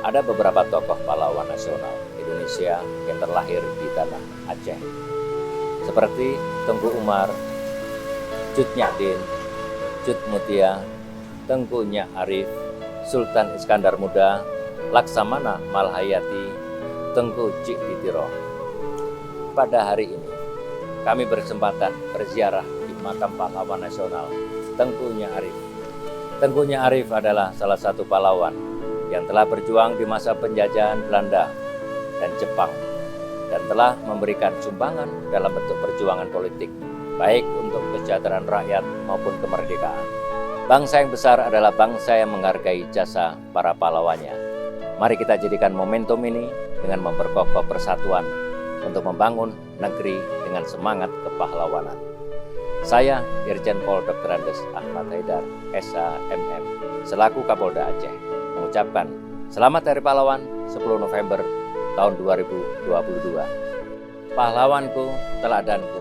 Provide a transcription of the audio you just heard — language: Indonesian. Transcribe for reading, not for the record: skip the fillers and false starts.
Ada beberapa tokoh pahlawan nasional Indonesia yang terlahir di tanah Aceh, seperti Tengku Umar, Cut Nyak Cut Mutia, Tengku Nyak Arif, Sultan Iskandar Muda, Laksamana Malhayati, Tengku Cik Ditiro. Pada hari ini, kami berkesempatan berziarah di makam pahlawan nasional Tengku Nyak Arif. Tengku Nyak Arif adalah salah satu pahlawan yang telah berjuang di masa penjajahan Belanda dan Jepang dan telah memberikan sumbangan dalam bentuk perjuangan politik, baik untuk kesejahteraan rakyat maupun kemerdekaan. Bangsa yang besar adalah bangsa yang menghargai jasa para pahlawannya. Mari kita jadikan momentum ini dengan memperkokoh persatuan untuk membangun negeri dengan semangat kepahlawanan. Saya Irjen Pol Dr. Andes Ahmad Haidar, SHMM, selaku Kapolda Aceh, mengucapkan Selamat Hari Pahlawan 10 November tahun 2022. Pahlawanku, teladanku,